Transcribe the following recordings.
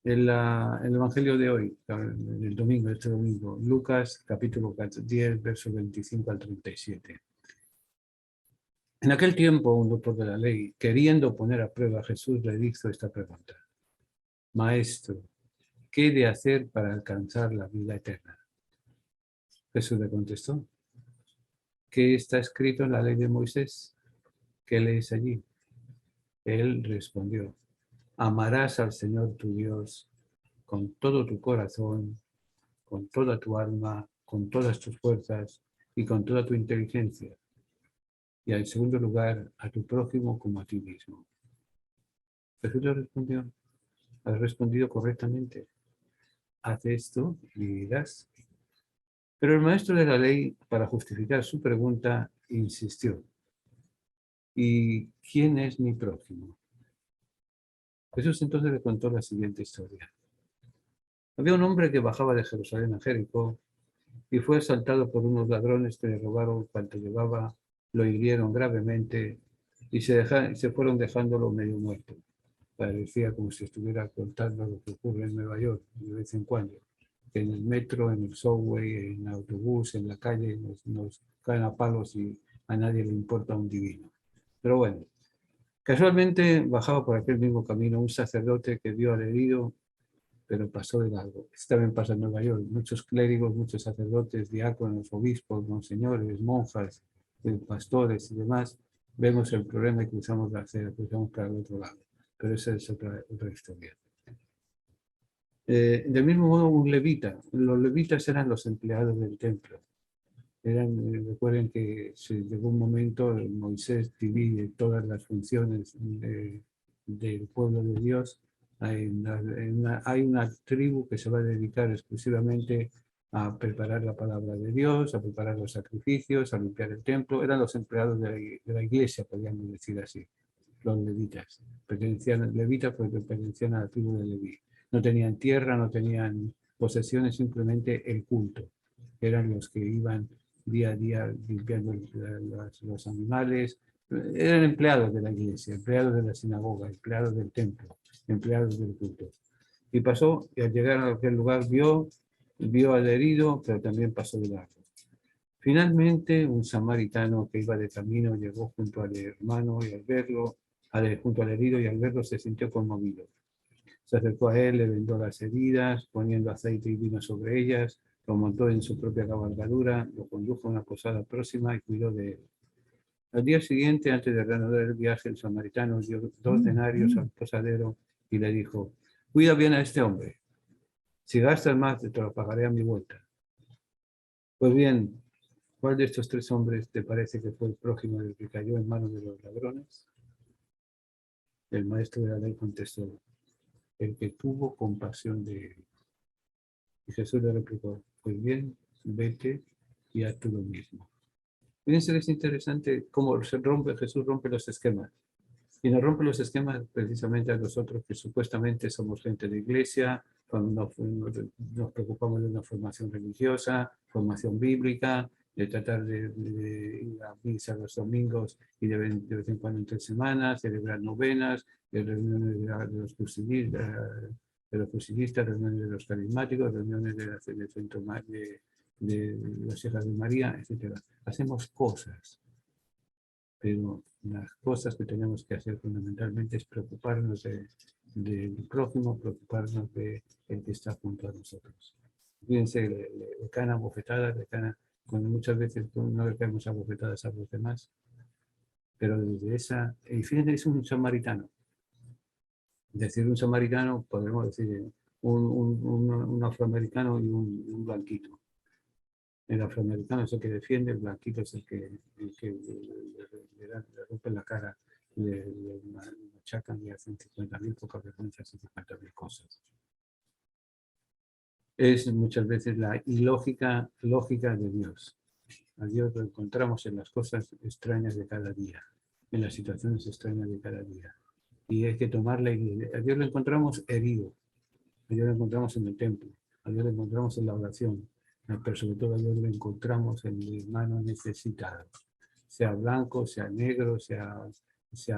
El Evangelio de hoy, el domingo, este domingo, Lucas capítulo 10, versos 25 al 37. En aquel tiempo, un doctor de la ley, queriendo poner a prueba a Jesús, le hizo esta pregunta: Maestro, ¿qué he de hacer para alcanzar la vida eterna? Jesús le contestó: ¿qué está escrito en la ley de Moisés? ¿Qué lees allí? Él respondió: amarás al Señor tu Dios con todo tu corazón, con toda tu alma, con todas tus fuerzas y con toda tu inteligencia. Y en segundo lugar, a tu prójimo como a ti mismo. Jesús le respondió: has respondido correctamente. Haz esto y vivirás. Pero el maestro de la ley, para justificar su pregunta, insistió: ¿y quién es mi prójimo? Jesús entonces le contó la siguiente historia. Había un hombre que bajaba de Jerusalén a Jericó y fue asaltado por unos ladrones que le robaron cuanto llevaba, lo hirieron gravemente y se fueron dejándolo medio muerto. Parecía como si estuviera contando lo que ocurre en Nueva York de vez en cuando. Que en el metro, en el subway, en el autobús, en la calle, nos caen a palos y a nadie le importa un divino. Pero bueno, casualmente bajaba por aquel mismo camino un sacerdote que vio al herido, pero pasó de largo. Esto también pasa en Nueva York. Muchos clérigos, muchos sacerdotes, diáconos, obispos, monseñores, monjas, pastores y demás, vemos el problema y cruzamos la acera, cruzamos para el otro lado. Pero esa es otra historia. Del mismo modo, un levita. Los levitas eran los empleados del templo. Recuerden que se llegó un momento, Moisés divide todas las funciones del pueblo de Dios. Hay una tribu que se va a dedicar exclusivamente a preparar la palabra de Dios, a preparar los sacrificios, a limpiar el templo. Eran los empleados de la iglesia, podríamos decir así, los levitas. Levitas porque pertenecían a la tribu de Leví. No tenían tierra, no tenían posesiones, simplemente el culto. Eran los que iban día a día limpiando los animales. Eran empleados de la iglesia, empleados de la sinagoga, empleados del templo, empleados del culto. Y pasó, y al llegar a aquel lugar vio al herido, pero también pasó de largo. Finalmente, un samaritano que iba de camino llegó junto al hermano y al verlo, junto al herido, y al verlo se sintió conmovido. Se acercó a él, le vendó las heridas, poniendo aceite y vino sobre ellas, lo montó en su propia cabalgadura, lo condujo a una posada próxima y cuidó de él. Al día siguiente, antes de reanudar el viaje, el samaritano dio 2 denarios al posadero y le dijo: cuida bien a este hombre. Si gastas más, te lo pagaré a mi vuelta. Pues bien, ¿cuál de estos 3 hombres te parece que fue el prójimo del que cayó en manos de los ladrones? El maestro de la ley contestó: el que tuvo compasión de él. Y Jesús le replicó: pues bien, vete y haz tú lo mismo. Fíjense que es interesante cómo Jesús rompe los esquemas. Y nos rompe los esquemas precisamente a nosotros que supuestamente somos gente de iglesia, nos preocupamos de una formación religiosa, formación bíblica, de tratar de ir a misa los domingos y de vez en cuando entre semanas, celebrar novenas, reuniones de los fusilistas, reuniones de los carismáticos, reuniones del centro de las hijas de María, etc. Hacemos cosas, pero las cosas que tenemos que hacer fundamentalmente es preocuparnos del prójimo, preocuparnos de el que está junto a nosotros. Fíjense, le caen a bofetadas, cuando muchas veces no le caemos a bofetadas a los demás, pero desde esa, y fíjense, es un samaritano. Decir un samaritano, podemos decir un afroamericano y un blanquito. El afroamericano es el que defiende, el blanquito es el que le rompe la cara, le machacan y hacen 50.000 pocas vergüenzas y 50.000 cosas. Es muchas veces la ilógica lógica de Dios. A Dios lo encontramos en las cosas extrañas de cada día, en las situaciones extrañas de cada día. Y hay que tomarla. A Dios lo encontramos herido, a Dios lo encontramos en el templo, a Dios lo encontramos en la oración, pero sobre todo a Dios lo encontramos en el hermano necesitado, sea blanco, sea negro, sea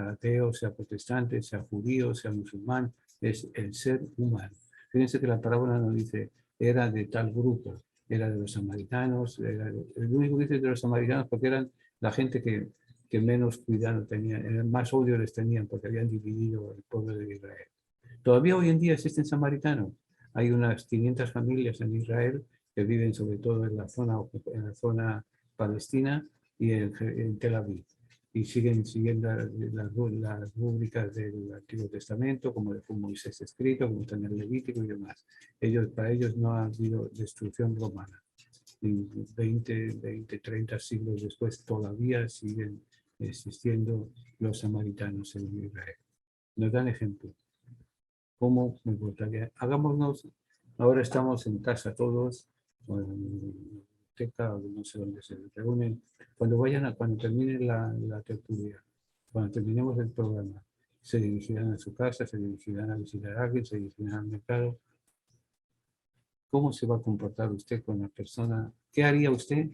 ateo, sea protestante, sea judío, sea musulmán, es el ser humano. Fíjense que la parábola no dice, era de tal grupo, era de los samaritanos, el único que dice de los samaritanos porque eran la gente que menos cuidado tenían, más odio les tenían porque habían dividido el pueblo de Israel. Todavía hoy en día existen samaritanos. Hay unas 500 familias en Israel que viven sobre todo en la zona palestina y en Tel Aviv. Y siguen siguiendo las rúbricas del Antiguo Testamento, como de Moisés escrito, como está en el Levítico y demás. Para ellos no ha habido destrucción romana. Y 20, 30 siglos después todavía siguen existiendo los samaritanos en Israel. Nos dan ejemplo. ¿Cómo me gustaría? Hagámonos, ahora estamos en casa todos, o en biblioteca, o no sé dónde se reúnen. Cuando termine la tertulia, cuando terminemos el programa, se dirigirán a su casa, se dirigirán a visitar a alguien, se dirigirán al mercado. ¿Cómo se va a comportar usted con la persona? ¿Qué haría usted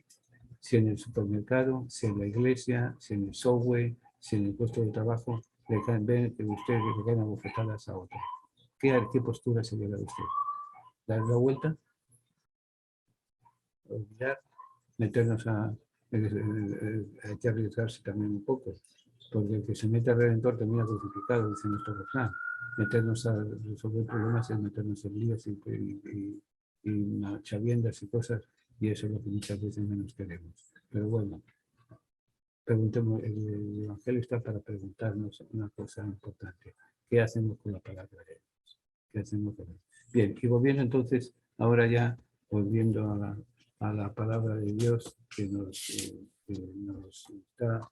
si en el supermercado, si en la iglesia, si en el subway, si en el puesto de trabajo ven que usted le caen a bofetadas a otro? ¿Qué postura se lleva usted? ¿Dar la vuelta? ¿Olvidar? Meternos a... Hay que arriesgarse también un poco, porque el que se mete al Redentor termina crucificado, dice nuestro refrán. Meternos a resolver problemas es meternos en líos y chaviendas y cosas, y eso es lo que muchas veces menos queremos. Pero bueno, preguntemos, el Evangelio está para preguntarnos una cosa importante. ¿Qué hacemos con la palabra de Dios? ¿Qué hacemos con él? Bien, y volviendo entonces, ahora ya, volviendo a la palabra de Dios que nos está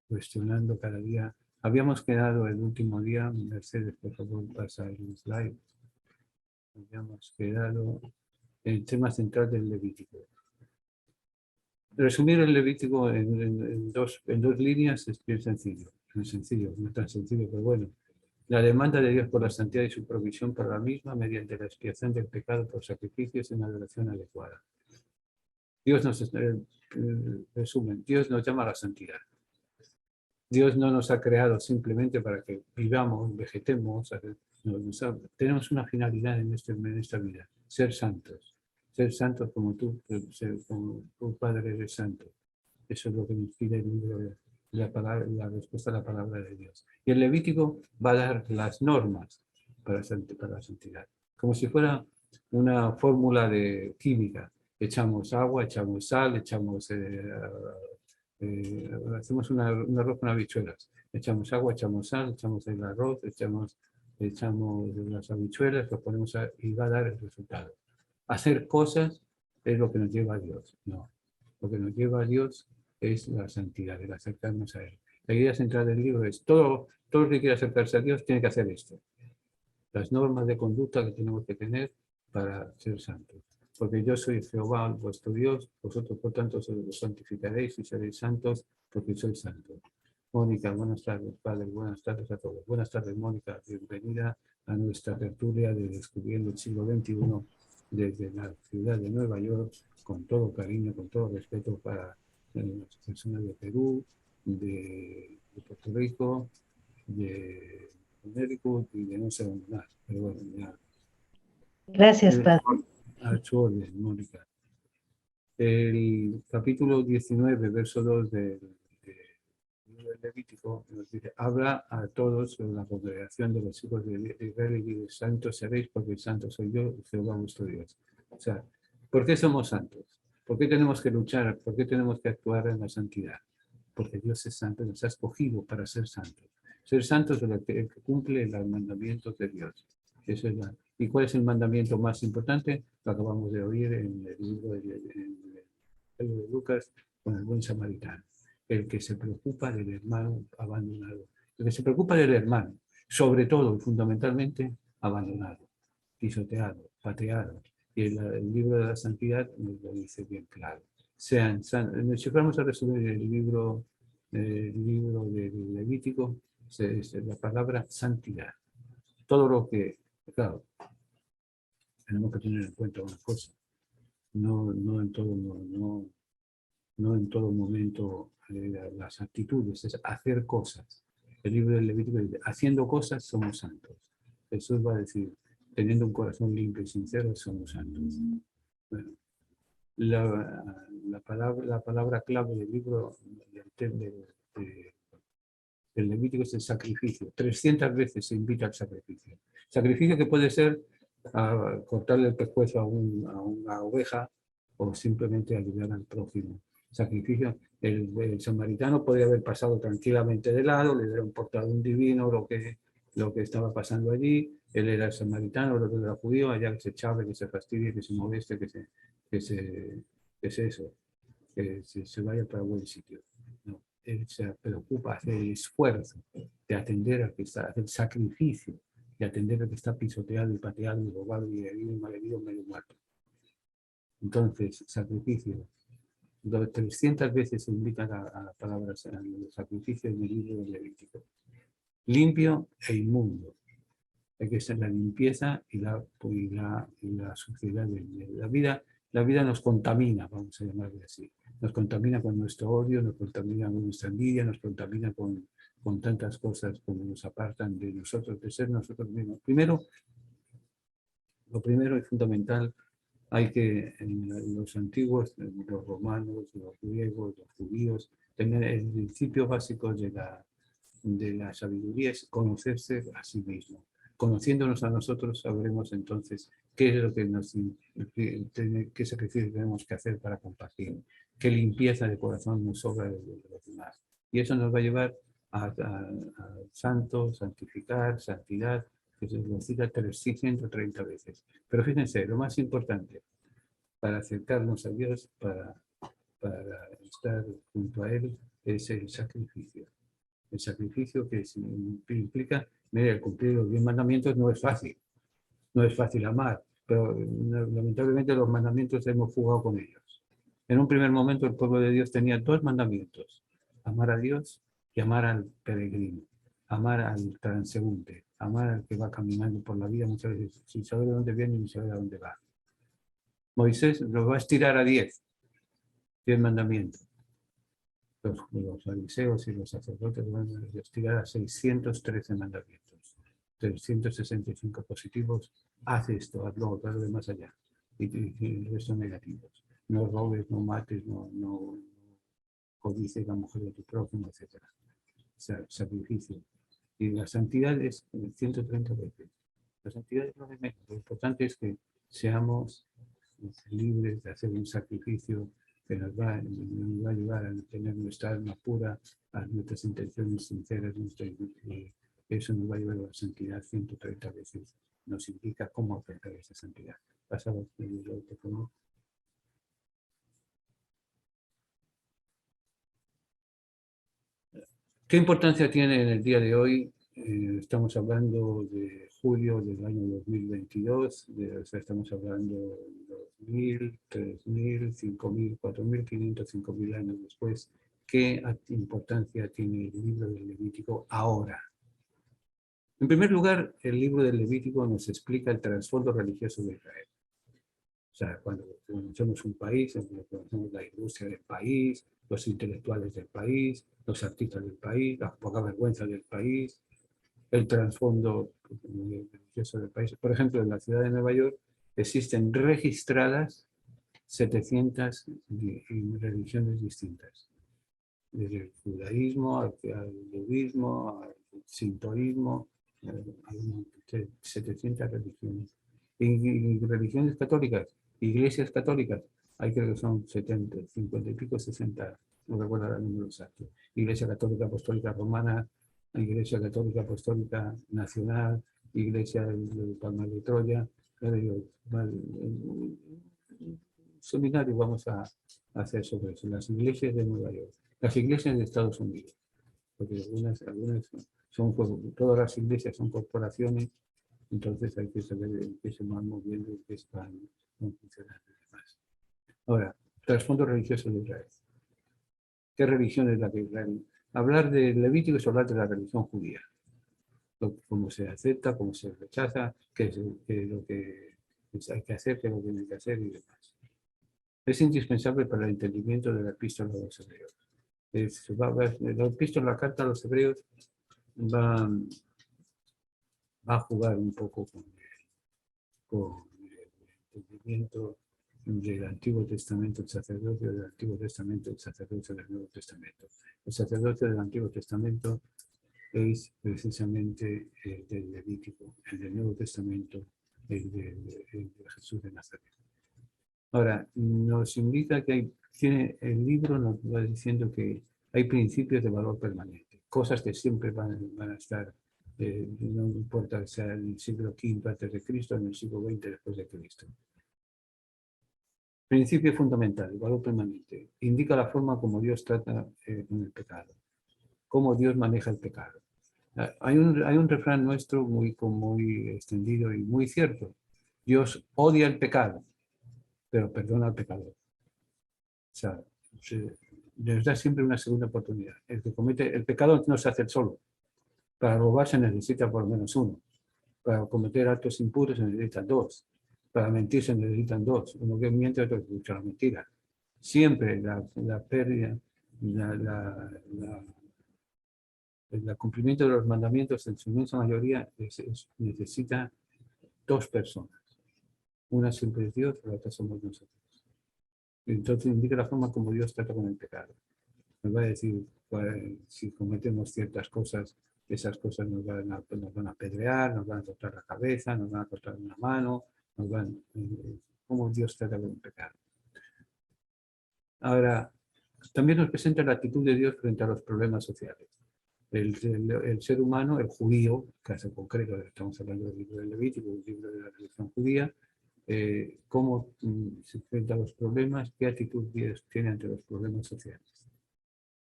cuestionando cada día. Habíamos quedado el último día, Mercedes, por favor, pasa el slide. Habíamos quedado en el tema central del Levítico. Resumir el Levítico en dos líneas es bien sencillo. No es sencillo, no es tan sencillo, pero bueno. La demanda de Dios por la santidad y su provisión para la misma mediante la expiación del pecado por sacrificios en adoración adecuada. Dios resumen, Dios nos llama a la santidad. Dios no nos ha creado simplemente para que vivamos, vegetemos. Tenemos una finalidad en esta vida, ser santos. Ser santos como tú, como tu Padre eres santo. Eso es lo que nos pide el libro, la respuesta a la palabra de Dios. Y el Levítico va a dar las normas para la santidad. Como si fuera una fórmula de química. Echamos agua, echamos sal, hacemos un arroz con habichuelas. Echamos agua, echamos sal, echamos el arroz, echamos las habichuelas, lo ponemos y va a dar el resultado. Hacer cosas es lo que nos lleva a Dios. No. Lo que nos lleva a Dios es la santidad, el acercarnos a Él. La idea central del libro es todo el que quiera acercarse a Dios tiene que hacer esto. Las normas de conducta que tenemos que tener para ser santos. Porque yo soy Jehová, vuestro Dios, vosotros por tanto os santificaréis y seréis santos porque soy santo. Mónica, buenas tardes, padre, buenas tardes a todos. Buenas tardes, Mónica, bienvenida a nuestra tertulia de Descubriendo el siglo XXI desde la ciudad de Nueva York, con todo cariño, con todo respeto para las personas de Perú, de Puerto Rico, de México y de no sé dónde más. Pero bueno, ya. Gracias, padre. A su orden, Mónica. El capítulo 19, verso 2 del Levítico nos dice: habla a todos en la congregación de los hijos de Israel y dice: santos seréis porque santo soy yo, Jehová vuestro Dios. O sea, ¿por qué somos santos? ¿Por qué tenemos que luchar? ¿Por qué tenemos que actuar en la santidad? Porque Dios es santo, nos ha escogido para ser santos. Ser santos es el que cumple los mandamientos de Dios. Eso es ¿Y cuál es el mandamiento más importante? Lo acabamos de oír en el libro de Lucas con el buen samaritano. El que se preocupa del hermano abandonado. El que se preocupa del hermano, sobre todo y fundamentalmente abandonado, pisoteado, pateado. Y el libro de la santidad nos lo dice bien claro. Si vamos a resumir el libro del Levítico, es la palabra santidad. Todo lo que, claro, tenemos que tener en cuenta una cosa. No en todo momento las actitudes, es hacer cosas. El libro del Levítico dice: haciendo cosas somos santos. Jesús va a decir: teniendo un corazón limpio y sincero, somos santos. Bueno, la palabra clave del libro del Levítico es el sacrificio. 300 veces se invita al sacrificio. Sacrificio que puede ser cortarle el pescuezo a una oveja o simplemente ayudar al prójimo. Sacrificio. El samaritano podría haber pasado tranquilamente de lado, le hubiera importado un divino lo que estaba pasando allí. Él era el samaritano, el otro era judío, allá que se chave, que se fastidie, que se moleste, que se vaya para buen sitio. No, él se preocupa, hace el esfuerzo de atender al que está, hacer el sacrificio de atender al que está pisoteado y pateado y robado y herido y malherido, medio muerto. Entonces, sacrificio. 300 veces se invitan a las palabras, a los sacrificios en el libro del Levítico. Limpio e inmundo. Hay que ser la limpieza y la suciedad de la vida. La vida nos contamina, vamos a llamarlo así. Nos contamina con nuestro odio, nos contamina con nuestra envidia, nos contamina con tantas cosas como nos apartan de nosotros, de ser nosotros mismos. Lo primero y fundamental, hay que, en los antiguos, los romanos, los griegos, los judíos, tener el principio básico de la sabiduría es conocerse a sí mismo. Conociéndonos a nosotros, sabremos entonces qué es lo que qué sacrificio tenemos que hacer para compartir, qué limpieza de corazón nos sobra de los demás. Y eso nos va a llevar a santo, santificar, santidad, que se nos cita 330 veces. Pero fíjense, lo más importante para acercarnos a Dios, para estar junto a Él, es el sacrificio. El sacrificio que implica, mire, el cumplir los 10 mandamientos no es fácil amar, pero lamentablemente los mandamientos hemos jugado con ellos. En un primer momento el pueblo de Dios tenía 2 mandamientos, amar a Dios y amar al peregrino, amar al transeúnte, amar al que va caminando por la vida muchas veces sin saber de dónde viene ni saber a dónde va. Moisés los va a estirar a 10 mandamientos. Los fariseos y los sacerdotes van a estirar a 613 mandamientos. 365 positivos, haz esto, haz lo otro, haz de más allá. Y el resto negativos. No robes, no mates, no codices la mujer de tu prójimo, etc. O sea, sacrificio. Y la santidad es 130 veces. La santidad es lo de menos. Lo importante es que seamos libres de hacer un sacrificio que nos va a ayudar a tener nuestra alma pura, a nuestras intenciones sinceras, eso nos va a llevar a la santidad 130 veces. Nos indica cómo alcanzar esa santidad. Pasado el teléfono. ¿Qué importancia tiene en el día de hoy? Estamos hablando de julio del año 2022, o sea, estamos hablando de 2.000, 3.000, 5.000, 4.500, 5.000 años después. ¿Qué importancia tiene el libro del Levítico ahora? En primer lugar, el libro del Levítico nos explica el trasfondo religioso de Israel. O sea, cuando conocemos un país, conocemos la industria del país, los intelectuales del país, los artistas del país, la poca vergüenza del país, el trasfondo religioso del país. Por ejemplo, en la ciudad de Nueva York existen registradas 700 religiones distintas, desde el judaísmo al budismo, al sintoísmo, hay 700 religiones. Y religiones católicas, iglesias católicas, hay creo que son 70, 50 y pico, 60, no recuerdo el número exacto. Iglesia Católica Apostólica Romana, Iglesia Católica Apostólica Nacional, Iglesia de Palma de Troya. Seminario vamos a hacer sobre eso. Las iglesias de Nueva York, las iglesias de Estados Unidos, porque algunas son, todas las iglesias son corporaciones, entonces hay que saber en qué se van moviendo y qué están funcionando y demás. Ahora, trasfondo religioso de Israel. ¿Qué religión es la que Israel? Hablar de Levítico es hablar de la religión judía. Cómo se acepta, cómo se rechaza, qué es lo que hay que hacer, qué es lo que no hay que hacer y demás. Es indispensable para el entendimiento de la epístola de los hebreos. La epístola, la carta a los hebreos va a jugar un poco con el entendimiento del Antiguo Testamento, el sacerdocio del Antiguo Testamento, el sacerdocio del Nuevo Testamento. El sacerdocio del Antiguo Testamento es precisamente el del Levítico, el del Nuevo Testamento, el de Jesús de Nazaret. Ahora, nos indica que el libro nos va diciendo que hay principios de valor permanente, cosas que siempre van a estar, no importa que sea en el siglo V antes de Cristo o en el siglo XX después de Cristo. Principio fundamental, el valor permanente. Indica la forma como Dios trata con el pecado, cómo Dios maneja el pecado. Hay un refrán nuestro muy extendido y muy cierto. Dios odia el pecado, pero perdona al pecador. O sea, les da siempre una segunda oportunidad. El que comete el pecado no se hace solo. Para robar se necesita por lo menos uno. Para cometer actos impuros se necesitan dos. Para mentir se necesitan dos. Uno que miente, otro que escucha la mentira. Siempre la pérdida, el cumplimiento de los mandamientos en su inmensa mayoría necesita dos personas. Una siempre es Dios, la otra somos nosotros. Entonces indica la forma como Dios trata con el pecado. Nos va a decir, pues, si cometemos ciertas cosas, esas cosas nos van a apedrear, nos van a cortar la cabeza, nos van a cortar una mano, cómo Dios trata con el pecado. Ahora, también nos presenta la actitud de Dios frente a los problemas sociales. El ser humano, el judío, caso concreto, estamos hablando del libro del Levítico, del libro de la religión judía, cómo se enfrenta a los problemas, qué actitud Dios tiene ante los problemas sociales.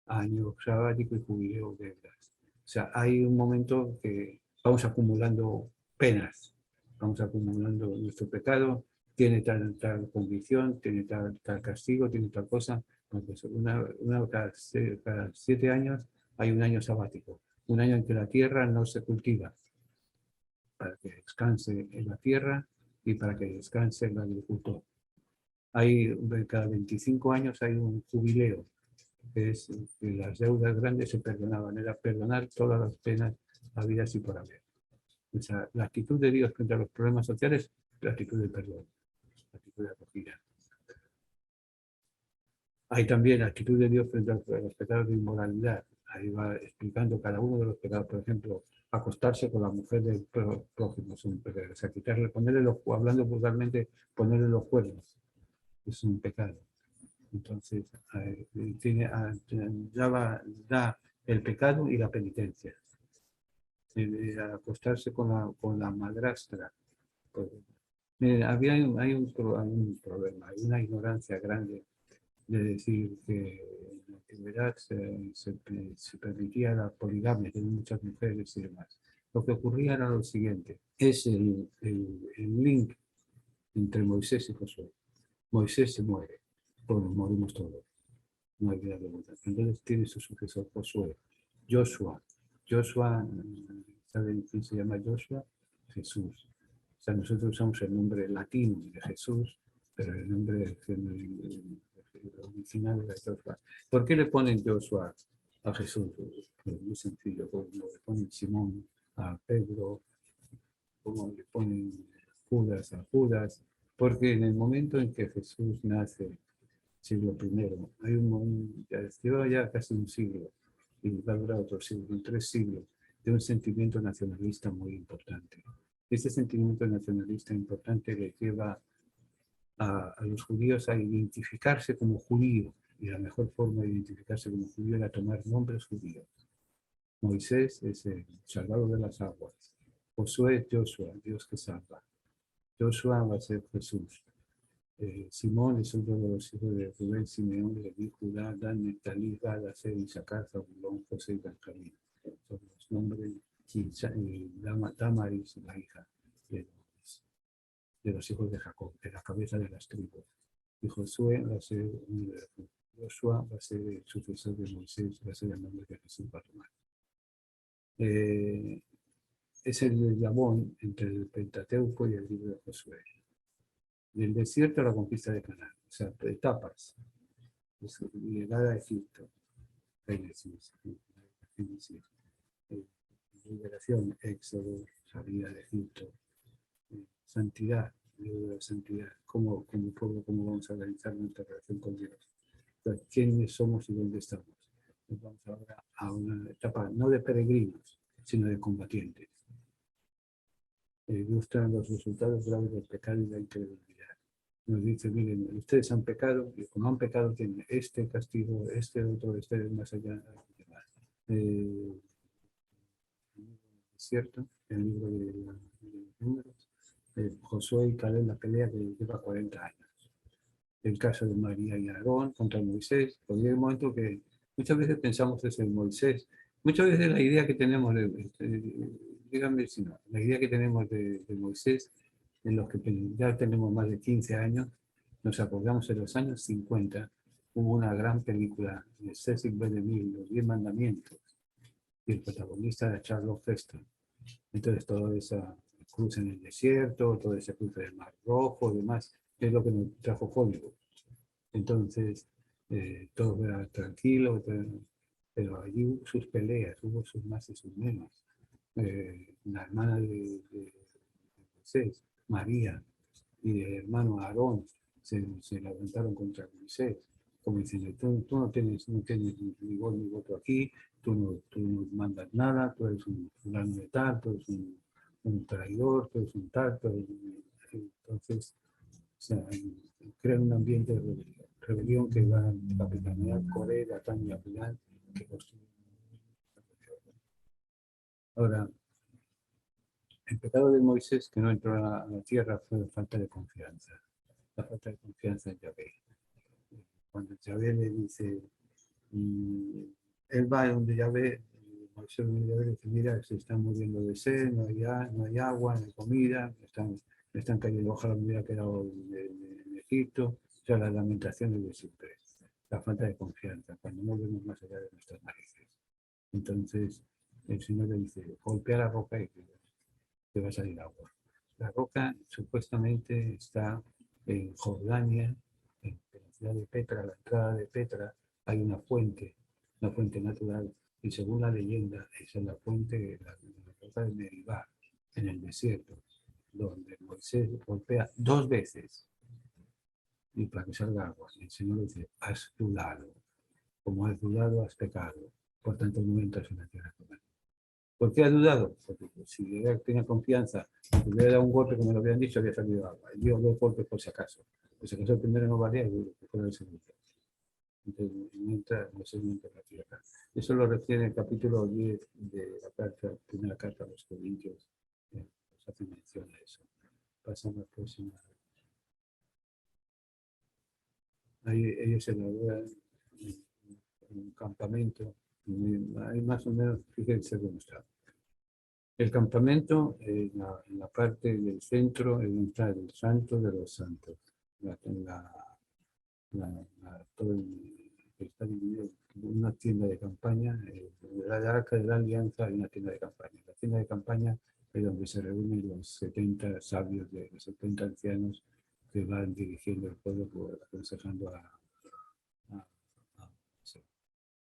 Año sabático y jubileo de Blas. O sea, hay un momento que vamos acumulando penas, vamos acumulando nuestro pecado, tiene tal condición, tiene tal castigo, tiene tal cosa. Entonces, cada 7 años hay un año sabático, un año en que la tierra no se cultiva, para que descanse en la tierra y para que descanse el agricultor. Cada 25 años hay un jubileo, que es que las deudas grandes se perdonaban, era perdonar todas las penas habidas y por haber. O sea, la actitud de Dios frente a los problemas sociales, la actitud de perdón, la actitud de acogida. Hay también la actitud de Dios frente a los pecados de inmoralidad. Ahí va explicando cada uno de los pecados. Por ejemplo, acostarse con la mujer del prójimo es un pecado. O sea, hablando vulgarmente, ponerle los cuernos es un pecado. Entonces, da el pecado y la penitencia. Acostarse con la madrastra. Pues, miren, hay un problema, hay una ignorancia grande de decir que en la antigüedad se permitía la poligamia de muchas mujeres y demás. Lo que ocurría era lo siguiente, es el link entre Moisés y Josué. Moisés se muere, pues morimos todos, no hay vida de vuelta. Entonces tiene su sucesor Josué, Joshua. Joshua, ¿saben quién se llama Joshua? Jesús. O sea, nosotros usamos el nombre latino de Jesús, pero el nombre original era Joshua. ¿Por qué le ponen Joshua a Jesús? Pues muy sencillo, como le ponen Simón a Pedro, como le ponen Judas a Judas, porque en el momento en que Jesús nace, siglo I, hay lleva ya casi un siglo, y va a durar otro siglo, 3 siglos, de un sentimiento nacionalista muy importante. Este sentimiento nacionalista importante le lleva a los judíos a identificarse como judíos, y la mejor forma de identificarse como judío era tomar nombres judíos. Moisés es el salvador de las aguas. Josué es Joshua, Dios que salva. Joshua va a ser Jesús. Simón es otro de los hijos de Rubén, Simeón, Leví, Judá, Dan, Neftalí, Gad, Aser, Isaacar, Zabulón, José y Benjamín. Son los nombres, y Damaris, la hija de los hijos de Jacob, de la cabeza de las tribus. Y Josué va a ser Joshua va a ser el sucesor de Moisés, va a ser el nombre que Jesús va a tomar. Es el eslabón entre el Pentateuco y el libro de Josué. Del desierto a la conquista de Canaán, o sea, etapas. Llegada a Egipto, Génesis, liberación, Éxodo, salida de Egipto, santidad, el libro de la santidad, cómo pueblo, cómo vamos a organizar nuestra relación con Dios. Entonces, quiénes somos y dónde estamos. Nos vamos ahora a una etapa no de peregrinos, sino de combatientes. Ilustran los resultados graves del pecado y la incredulidad. Nos dice, miren, ustedes han pecado, y como han pecado tienen este castigo, este otro, este más allá. El desierto, el libro de los números, Josué y Caleb, la pelea que lleva 40 años. El caso de María y Aarón contra Moisés, porque hay un momento que muchas veces pensamos es en Moisés. Muchas veces la idea que tenemos díganme si no, la idea que tenemos de Moisés, en los que ya tenemos más de 15 años, nos acordamos en los años 50, hubo una gran película de Cecil B. DeMille, Los 10 Mandamientos, y el protagonista era Charlton Heston. Entonces toda esa cruz en el desierto, todo ese cruce del Mar Rojo y demás, es lo que nos trajo Hollywood. Entonces, todo era tranquilo, pero allí hubo sus peleas, hubo sus más y sus menos. La hermana de Moisés, María, y el hermano Aarón se levantaron contra Moisés, como diciendo, tú no tienes ni voz ni voto aquí, tú no mandas nada, tú eres un fulano de tal, tú eres un traidor, tú eres un tal, entonces, o sea, crean un ambiente de rebelión que va a capitanear Corea, Datán y Abilán, que construyen. Ahora, el pecado de Moisés que no entró a la tierra fue la falta de confianza. La falta de confianza en Yahvé. Cuando Yahvé le dice, él va donde Yahvé, Moisés donde Yahvé le dice, mira, se están muriendo de sed, no hay agua, no hay comida, me están cayendo, ojalá me hubiera quedado en Egipto, o sea, las lamentaciones de siempre. La falta de confianza, cuando no vemos más allá de nuestras narices. Entonces, el Señor le dice, golpea la roca y te va a salir agua. La roca supuestamente está en Jordania, en la ciudad de Petra, a la entrada de Petra, hay una fuente natural, y según la leyenda, esa es la fuente, la roca de Meribá, en el desierto, donde Moisés golpea 2 veces, y para que salga agua. Y el Señor dice, has dudado, como has dudado, has pecado, por tanto no entras en la tierra prometida. ¿Por qué ha dudado? Porque si él tenía confianza, si hubiera dado un golpe, como lo habían dicho, había salido agua. Él dio 2 golpes por si acaso. Por si acaso el primero no valía, y después el segundo. Entonces, no se entra en la tierra. Eso lo refiere el capítulo 10 de la primera carta a los Corintios. Nos hace mención a eso. Pasamos a la próxima. Ahí ellos se elaboran en un campamento. Ahí más o menos, fíjense cómo está. El campamento, en la parte del centro, está el Santo de los Santos. Todo está dividido en una tienda de campaña. La Arca de la Alianza hay una tienda de campaña. La tienda de campaña es donde se reúnen los 70 sabios, los 70 ancianos que van dirigiendo el pueblo, aconsejando a-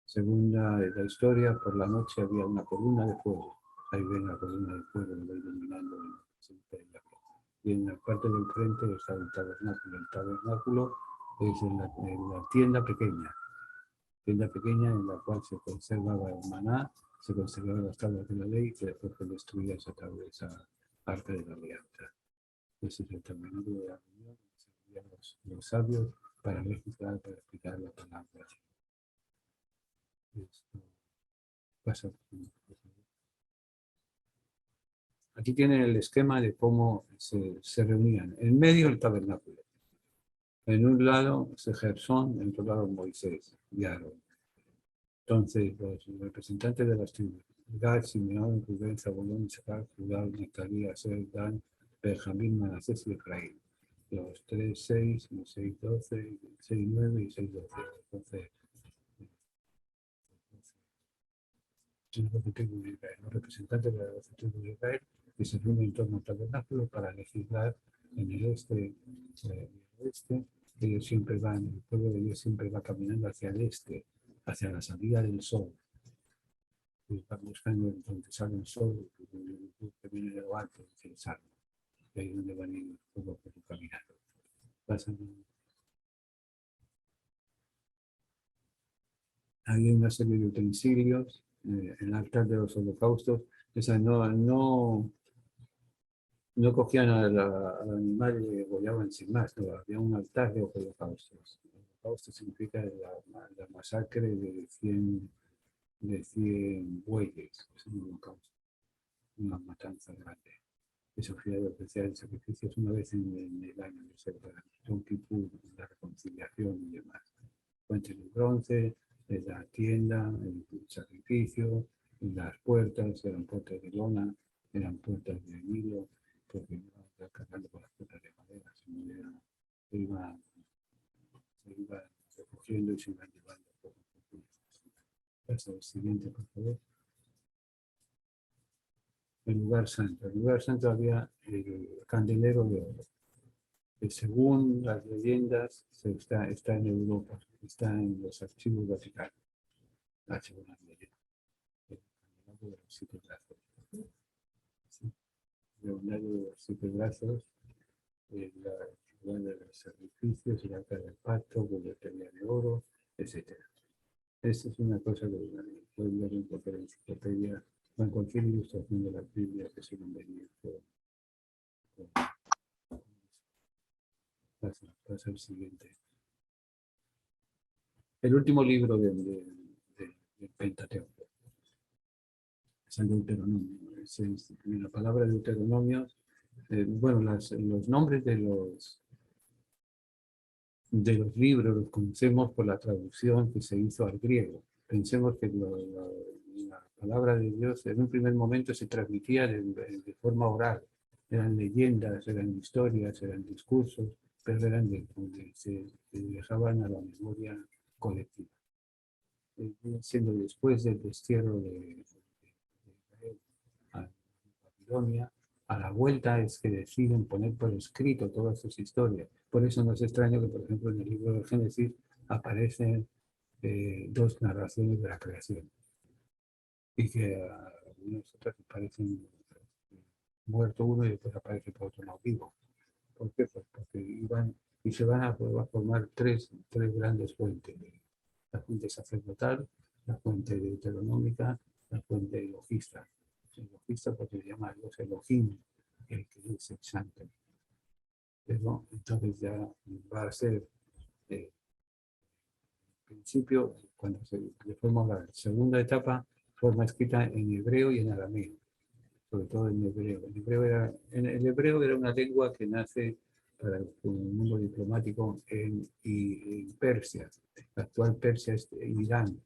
según la historia, por la noche había una columna de fuego. Ahí ven la columna de fuego que va iluminando y en la parte del frente está el tabernáculo. El tabernáculo es en la tienda pequeña en la cual se conservaba el maná, se conservaban las tablas de la ley, que después fue destruida esa arca de la alianza. Ese es el tabernáculo de la reunión, se reunían los sabios para legislar, para explicar la palabra. Esto pasa. Aquí tienen el esquema de cómo se reunían. En medio el tabernáculo. En un lado Gersón, en otro lado Moisés y Aarón. Entonces, los representantes de las tribus, Gad, Simeón, Rubén, Zabulón, Isaacar, Judá, Neftalí, Aser, Dan, Benjamín, Manasés y Efraín. Los 3, 6, 6, 12, 6, 9 y 6, 12. Entonces, los representantes de las tribus de Israel que se reúnen en torno al tabernáculo para legislar en el este y el oeste. Ellos siempre van, el pueblo de Dios siempre va caminando hacia el este, hacia la salida del sol. Y van buscando donde sale el sol, que viene de lo alto, hacia el salmo. de ahí donde van a ir poco a poco caminando. Pasan. Hay una serie de utensilios, el altar de los holocaustos, o sea, no cogían al animal y le degollaban sin más, no, había un altar de holocaustos. El holocausto significa la masacre de 100 bueyes, es un holocausto, una matanza grande. Que sufría de ofrecer sacrificios una vez en el año, no sé, para Yom Kippur, la reconciliación y demás. Fuentes de bronce, en la tienda, el sacrificio, en las puertas, eran puertas de lona, eran puertas de hilo, porque no iba cargando con las puertas de madera, sino se iba recogiendo y se iban llevando poco a poco. Pasa el siguiente, por favor. El lugar santo. El lugar santo había el candelero de oro, que según las leyendas está en Europa, está en los archivos vaticanos, según las leyendas. El candelabro de los 7 brazos. ¿Sí? Leonardo de los 7 brazos, la figura de los sacrificios, el arca del pacto, boletería de oro, etc. Esta es una cosa que pueden ver en cualquier enciclopedia o en cualquier ilustración de la Biblia que se venir pasa el siguiente. El último libro del Pentateuco es el Deuteronomio. La palabra Deuteronomio, bueno, los nombres de los libros los conocemos por la traducción que se hizo al griego. Pensemos que la palabra de Dios en un primer momento se transmitía de forma oral. Eran leyendas, eran historias, eran discursos, pero eran se dejaban a la memoria colectiva. Siendo después del destierro de Israel a Babilonia, a la vuelta es que deciden poner por escrito todas sus historias. Por eso no es extraño que, por ejemplo, en el libro de Génesis aparecen 2 narraciones de la creación y que algunas otras aparecen muerto uno y después aparece por otro lado vivo. ¿Por qué? Pues porque iban y se van a formar tres grandes fuentes. La fuente sacerdotal, la fuente deuteronómica, la fuente elogista. Elogista porque se llama Dios Elohim, el que es el santo. Pero entonces ya va a ser, en principio, cuando se forma la segunda etapa, forma escrita en hebreo y en arameo, sobre todo en hebreo. El hebreo era una lengua que nace para el mundo diplomático en Persia. La actual Persia es Irán.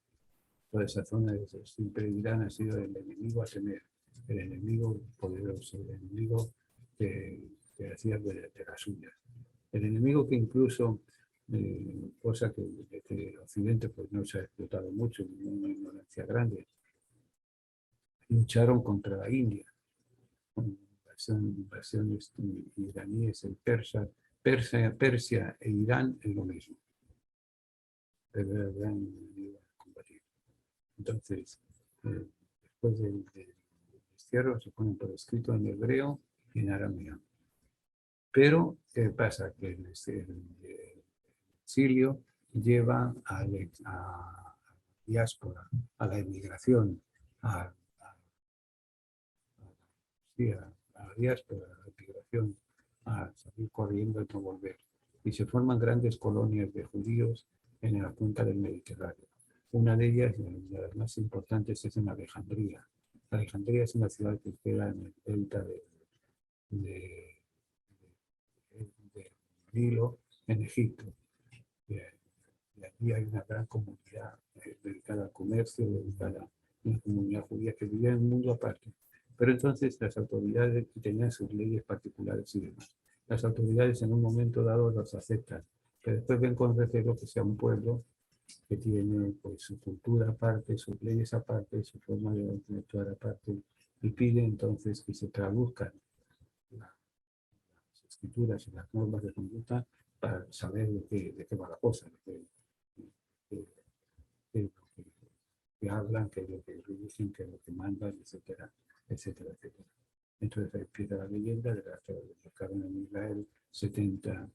Toda esa zona, siempre Irán ha sido el enemigo a temer, el enemigo poderoso, el enemigo que hacía de las suyas. El enemigo que incluso, cosa que Occidente pues, no se ha explotado mucho, una ignorancia grande, lucharon contra la India, con invasiones iraníes, el Persia e Irán es lo mismo. Pero era gran enemigo a combatir. Entonces, después del destierro se ponen por escrito en hebreo y en arameo. Pero, ¿qué pasa? Que el exilio lleva a la diáspora, a la emigración, a la diáspora, a la migración, a salir corriendo y no volver. Y se forman grandes colonias de judíos en la cuenca del Mediterráneo. Una de ellas, de las más importantes, es en Alejandría. Alejandría es una ciudad que queda en el delta del Nilo, en Egipto. Y allí hay una gran comunidad dedicada al comercio, dedicada a una comunidad judía que vivía en un mundo aparte. Pero entonces las autoridades tenían sus leyes particulares y demás. Las autoridades en un momento dado los aceptan, pero después ven con recelo que sea un pueblo que tiene pues, su cultura aparte, sus leyes aparte, su forma de actuar aparte, y pide entonces que se traduzcan las escrituras y las normas de conducta para saber de qué va la cosa, de lo que hablan, qué es lo que dicen, qué es lo que mandan, etcétera, etcétera, etcétera. Entonces ahí empieza la leyenda de la que buscaron en Israel 70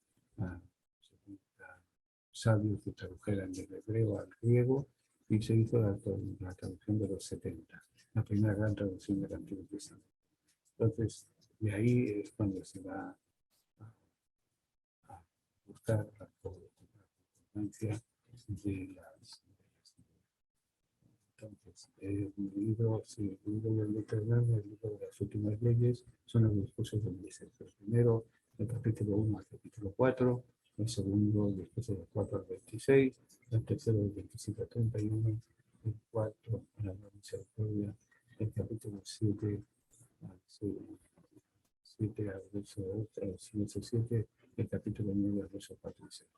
sabios que tradujeran del hebreo al griego y se hizo la traducción de los 70, la primera gran traducción del Antiguo Testamento. Entonces, de ahí es cuando se va a buscar la concordancia de las. Entonces, el libro del Deuteronomio, el libro de las últimas leyes, son los discursos de Moisés. El primero, del capítulo 1 al capítulo 4, el segundo, del discurso del 4 al 26, el tercero, del 25 al 31, el cuarto, la misericordia, el capítulo 7 al 7 al verso 7, el capítulo 9 al verso 4 y 6.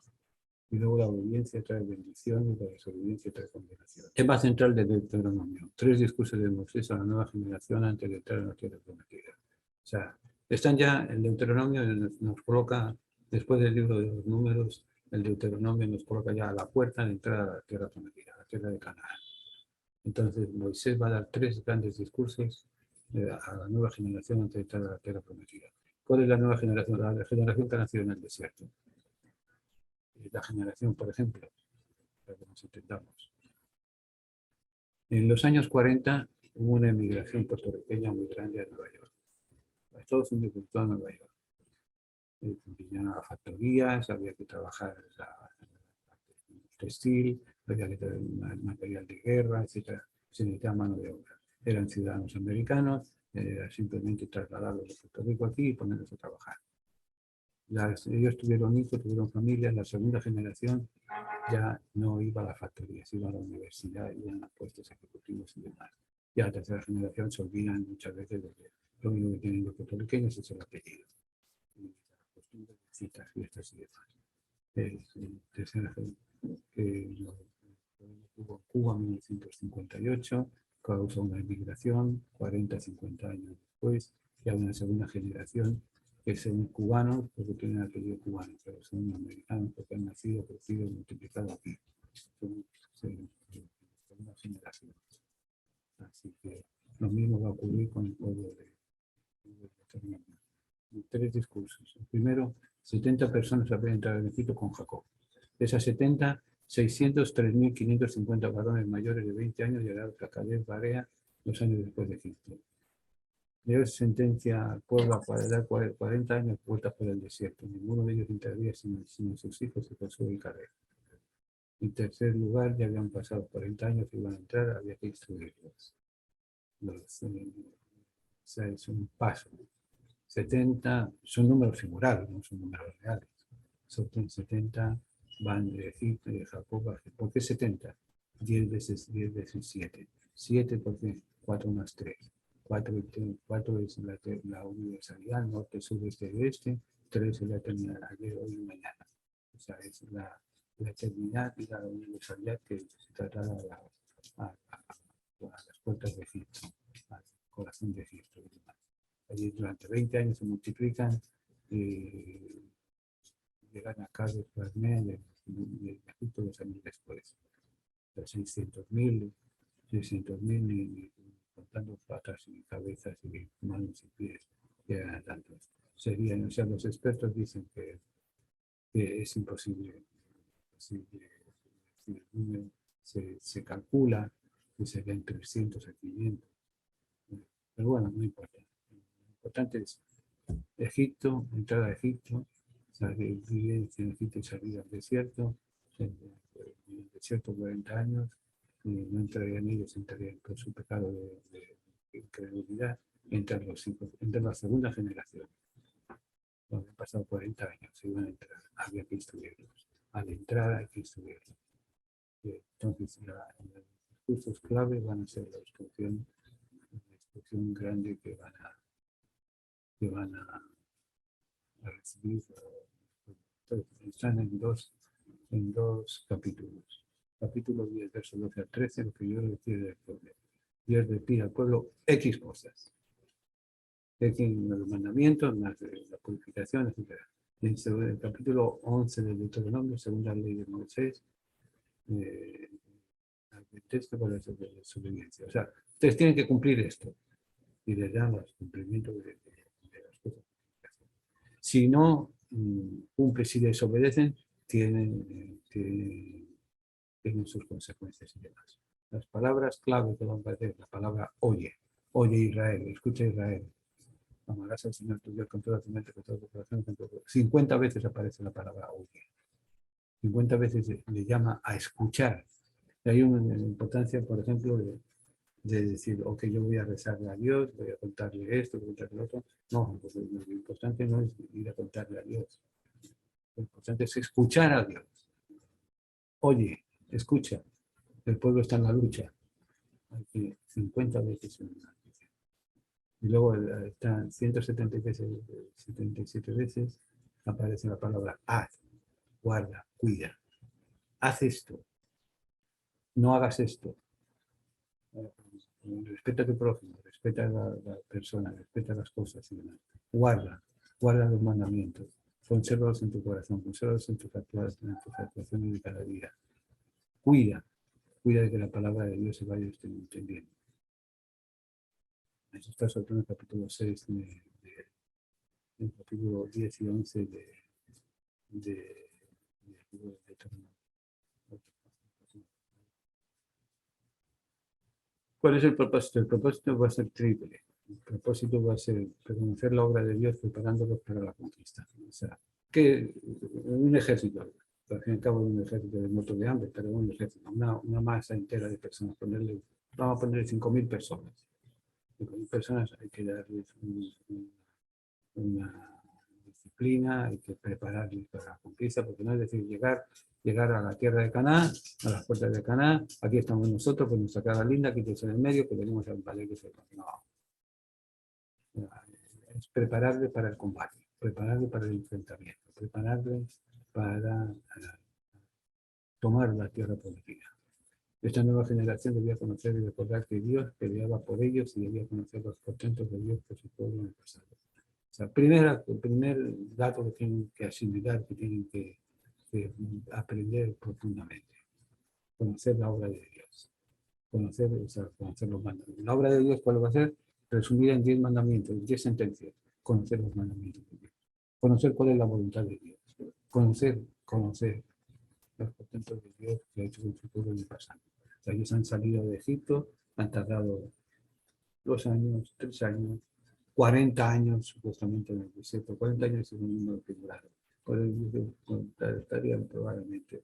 Y luego la obediencia trae bendición y la desobediencia trae condenación. Tema central del Deuteronomio. 3 discursos de Moisés a la nueva generación antes de entrar en la tierra prometida. O sea, están ya, el Deuteronomio nos coloca, después del libro de los números, el Deuteronomio nos coloca ya a la puerta de entrada a la tierra prometida, a la tierra de Canaán. Entonces Moisés va a dar 3 grandes discursos a la nueva generación antes de entrar a la tierra prometida. ¿Cuál es la nueva generación? La generación que ha nacido en el desierto. La generación, por ejemplo, para que nos entendamos. En los años 40 hubo una emigración puertorriqueña muy grande a Nueva York. A Estados Unidos y a Nueva York. Vinieron a factorías, había que trabajar el textil, había que traer material de guerra, etc. Se necesitaba mano de obra. Eran ciudadanos americanos, simplemente trasladarlos de Puerto Rico aquí y ponerlos a trabajar. Ellos tuvieron hijos, tuvieron familia, la segunda generación ya no iba a la factoría, se iba a la universidad, iban a puestos ejecutivos y demás. Ya la tercera generación se olvidan muchas veces de que lo único que tienen los puertorriqueños es el apellido. La costumbre de citas, fiestas y demás. Tercera generación que hubo Cuba en 1958, causó una emigración, 40, 50 años después, ya una segunda generación que son cubanos porque tienen apellido cubano, pero son americanos porque han nacido, crecido y multiplicado aquí. Son segunda generación. Así que lo mismo va a ocurrir con el pueblo de Terminal. 3 discursos. El primero, 70 personas habían entrado en Egipto con Jacob. De esas 70, 603.550 varones mayores de 20 años llegaron a Cades Barea 2 años después de Egipto. Dios sentencia al pueblo a dar 40 años vueltas por el desierto. Ninguno de ellos entraría sino sus hijos y Josué y Caleb. En tercer lugar, ya habían pasado 40 años y iban a entrar, había que instruirlos. O sea, es un paso. 70 son números figurados, no son números reales. Son 70 van de Egipto y de Jacob. ¿Por qué 70? 10 veces 7. 7 porque 4 más 3. 4 es la universalidad, norte, sur, este y oeste. 3 es la eternidad, ayer, hoy y mañana. O sea, es la eternidad y la universalidad que se traslada a las puertas de Egipto, al corazón de Egipto. Allí durante 20 años se multiplican y llegan a Cades Barnea de Egipto 2 años después. 600.000, contando patas y cabezas y manos y pies, que eran tantos. Serían, o sea, los expertos dicen que es imposible. El número se calcula que serían 300 a 500. Pero bueno, no importa. Lo importante es Egipto, entrar a Egipto, vivir en Egipto y salir al desierto, en el desierto 40 años, no entrarían ellos, entrarían por su pecado de incredulidad, entrar los hijos, entrar la segunda generación, donde han pasado 40 años, se iban a entrar, había que instruirlos. Al entrar hay que instruirlos. Entonces, los discursos clave van a ser la instrucción grande que van a recibir. Están en dos capítulos. Capítulo 10, verso 12 al 13, lo que Dios le pide al pueblo. Dios le pide al pueblo X cosas. X los mandamientos, las purificación, etc. En el capítulo 11 del Deuteronomio, segunda ley de Moisés, el texto para la desobediencia. O sea, ustedes tienen que cumplir esto. y les dan los cumplimientos de las cosas. Si no cumple, si desobedecen, tienen sus consecuencias y demás. Las palabras clave que van a aparecer, la palabra oye, oye Israel, escucha Israel, amarás al Señor tu Dios con toda tu mente, con todo tu corazón, con todo. 50 veces aparece la palabra oye. 50 veces le llama a escuchar. Hay una importancia, por ejemplo, de decir, ok, yo voy a rezarle a Dios, voy a contarle esto, voy a contarle lo otro. No, pues lo importante no es ir a contarle a Dios. Lo importante es escuchar a Dios. Oye, escucha, el pueblo está en la lucha. Aquí 50 veces en una. Y luego están 177 veces aparece la palabra haz, guarda, cuida. Haz esto, no hagas esto. Respeta a tu prójimo, respeta a la persona, respeta las cosas y demás. Guarda, guarda los mandamientos, consérvalos en tu corazón, consérvalos en tus actuaciones de cada día. Cuida, cuida de que la palabra de Dios se vaya entendiendo. Eso está sobre todo en el capítulo 6, el capítulo 10 y 11 de Deuteronomio. ¿Cuál es el propósito? El propósito va a ser triple. El propósito va a ser reconocer la obra de Dios preparándolos para la conquista. O sea, que un ejército, al fin y al cabo un ejército de muertos de hambre, pero un ejército, una masa entera de personas. Vamos a ponerle 5.000 personas. 5.000 personas hay que darles una disciplina, hay que prepararles para la conquista, porque no es decir llegar a la tierra de Canaán, a las puertas de Canaán, aquí estamos nosotros, pues nuestra cara linda, aquí en el medio, que tenemos al valle que se no. Es prepararle para el combate, prepararle para el enfrentamiento, prepararle para tomar la tierra prometida. Esta nueva generación debía conocer y recordar que Dios peleaba por ellos y debía conocer los portentos de Dios por su pueblo en el pasado. O sea, el primer dato que tienen que asimilar, que tienen que aprender profundamente, conocer la obra de Dios, conocer los mandamientos. La obra de Dios, ¿cuál va a ser? Resumida en 10 mandamientos, 10 sentencias, conocer los mandamientos de Dios, conocer cuál es la voluntad de Dios, conocer los portentos de Dios que ha hecho con su pueblo en el pasado. O sea, ellos han salido de Egipto, han tardado 2 años, 3 años, 40 años supuestamente en el desierto, 40 años es un número figurado. Estarían probablemente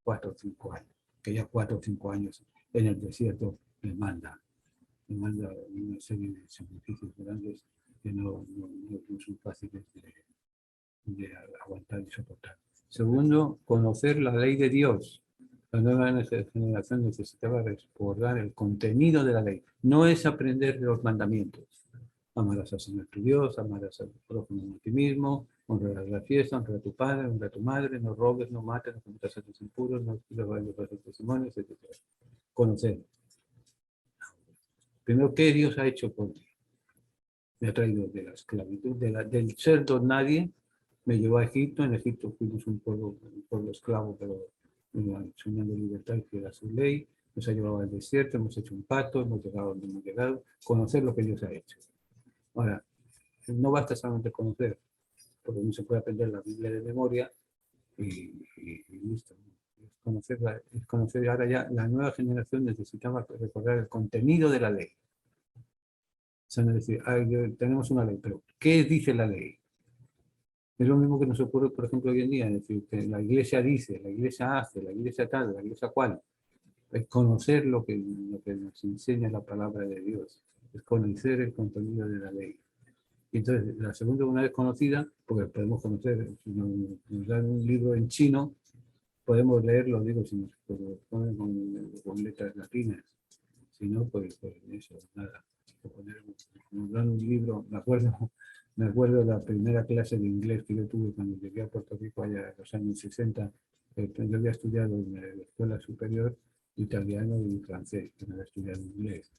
4 o 5 años, que ya 4 o 5 años en el desierto le manda una serie de sacrificios grandes que no son fáciles de aguantar y soportar. Segundo, conocer la ley de Dios. La nueva generación necesitaba recordar el contenido de la ley. No es aprender los mandamientos. Amarás al Señor tu Dios, amarás al prójimo como a ti mismo, honrarás la fiesta, honra a tu padre, honra a tu madre, no robes, no mates, no cometas actos impuros, no vayas a los testimonios, etc. Conocer. Primero, ¿qué Dios ha hecho por ti? Me ha traído de la esclavitud, del ser don nadie, me llevó a Egipto. En Egipto fuimos un pueblo esclavo, pero soñando libertad, que era su ley. Nos ha llevado al desierto, hemos hecho un pacto, hemos llegado donde hemos llegado. Conocer lo que Dios ha hecho. Ahora, no basta solamente conocer, porque no se puede aprender la Biblia de memoria y listo. Es conocer, ahora ya la nueva generación necesitaba recordar el contenido de la ley. O sea, no decir, tenemos una ley, pero ¿qué dice la ley? Es lo mismo que nos ocurre, por ejemplo, hoy en día, es decir, que la iglesia dice, la iglesia hace, la iglesia tal, la iglesia cual. Es conocer lo que nos enseña la palabra de Dios, es conocer el contenido de la ley. Y entonces, la segunda, una vez conocida, porque podemos conocer, si nos dan un libro en chino, podemos leerlo, digo, si nos ponen con letras latinas. Si no, pues eso, nada. Nos dan un libro, me acuerdo de la primera clase de inglés que yo tuve cuando llegué a Puerto Rico allá en los años 60. Yo había estudiado en la escuela superior italiano y francés, que no había estudiado inglés.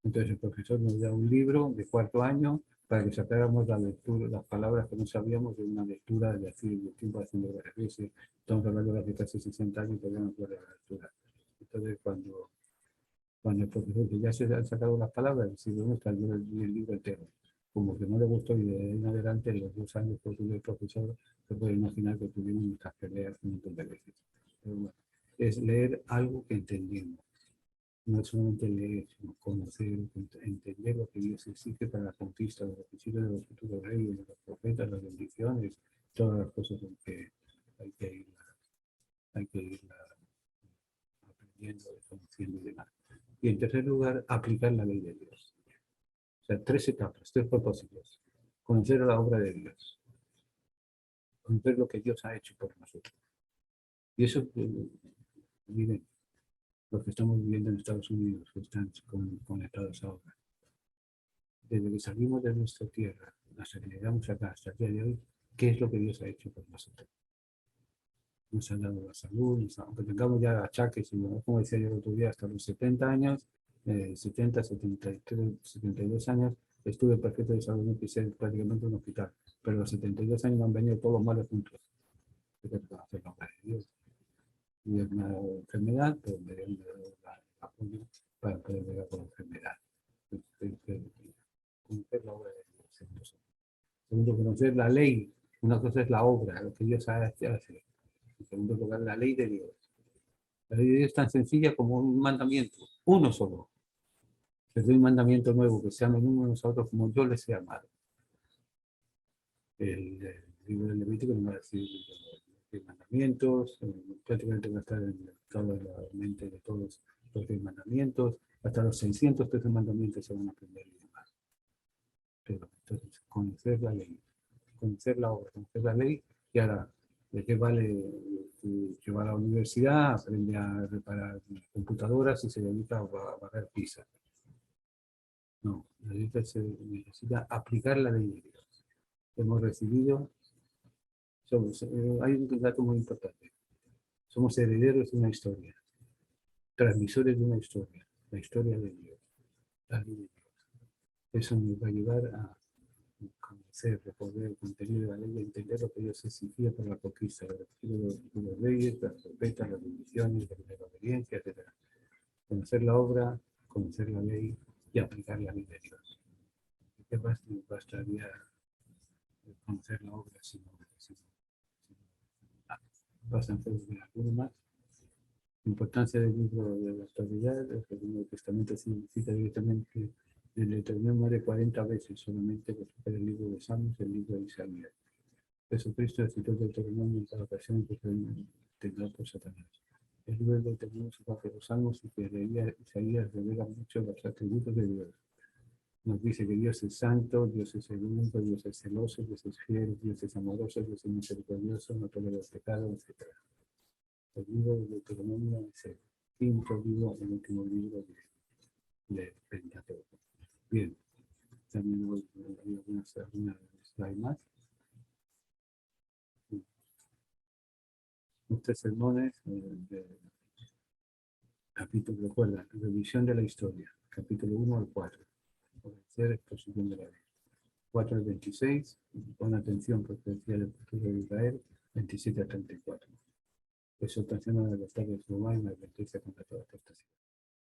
Entonces el profesor nos da un libro de 4º año para que sacáramos la lectura, las palabras que no sabíamos de una lectura de así, de tiempo haciendo varias veces. Estamos hablando de hace casi 60 años y todavía no acuerdo de la lectura. Entonces cuando Cuando el profesor que ya se han sacado las palabras, si no está el libro entero. Como que no le gustó y de ahí en adelante, en los 2 años que tuve el profesor, se puede imaginar que tuvimos muchas peleas un montón de veces. Pero bueno, es leer algo que entendimos. No es solamente leer, sino conocer, entender lo que Dios exige para la conquista de los principios de los futuros reyes, de los profetas, las bendiciones, todas las cosas en que hay que ir aprendiendo, conociendo y demás. Y en tercer lugar, aplicar la ley de Dios. O sea, 3 etapas, 3 propósitos. Conocer la obra de Dios. Conocer lo que Dios ha hecho por nosotros. Y eso, miren, lo que estamos viviendo en Estados Unidos, que están conectados ahora. Desde que salimos de nuestra tierra, hasta que llegamos acá, hasta el día de hoy, ¿qué es lo que Dios ha hecho por nosotros? Nos ha dado la salud, aunque tengamos ya achaques, como decía yo el otro día, hasta los 70 años, 70, 73, 72 años, estuve perfecto de salud, no pisé prácticamente un hospital, pero a los 72 años me han venido todos los males juntos. Hay que hacer la obra de Dios. Y es una enfermedad, pero me dieron la apoyo para poder llegar con la enfermedad. Conocer la obra de Dios. Segundo, conocer la ley. Una cosa es la obra, lo que Dios hace. En segundo lugar, la ley de Dios. La ley de Dios es tan sencilla como un mandamiento, uno solo. Les doy un mandamiento nuevo, que se amen unos a otros como yo les he amado. El libro del Levítico nos va a decir los mandamientos, prácticamente va a estar en toda la mente de todos los 10 mandamientos, hasta los 613 mandamientos se van a aprender y demás. Pero entonces, conocer la ley, conocer la obra, conocer la ley, y ahora, ¿de qué vale que va a la universidad, aprende a reparar computadoras y se dedica a barrer pizzas? No, necesita aplicar la ley de Dios. Hemos recibido, hay un dato muy importante, somos herederos de una historia, transmisores de una historia, la historia de Dios, la ley de Dios. Eso nos va a ayudar a conocer, poder, el contenido de la ley, entender lo que Dios exigía por la conquista, los reyes, las profetas, las bendiciones, la obediencia, etc. Conocer la obra, conocer la ley y aplicar la ley de Dios. ¿Qué bastaría conocer la obra si no pasan por alguno más? La importancia del libro de la actualidad, el Nuevo Testamento significa directamente el Deuteronomio más de 40 veces solamente por el libro de Salmos y el libro de Isaías. Jesucristo citó el Deuteronomio en cada ocasión que fue tentado por Satanás. El libro del Deuteronomio se baja los Salmos y que leía Isaías revela mucho los atributos de Dios. Nos dice que Dios es santo, Dios es el único, Dios es celoso, Dios es fiel, Dios es amoroso, Dios es misericordioso, no tolera el pecado, etc. El libro de Deuteronomio es el quinto libro, el último libro de Pentateuco. Bien, también hay algunas slide más. Estos sermones de capítulo, recuerda, revisión de la historia, capítulo 1 al 4, hacer exposición de la ley. 4 al 26, pon atención, profecía del futuro de Israel, 27 al 34. Exhortación a la libertad de Jehová y la advertencia contra toda tentación.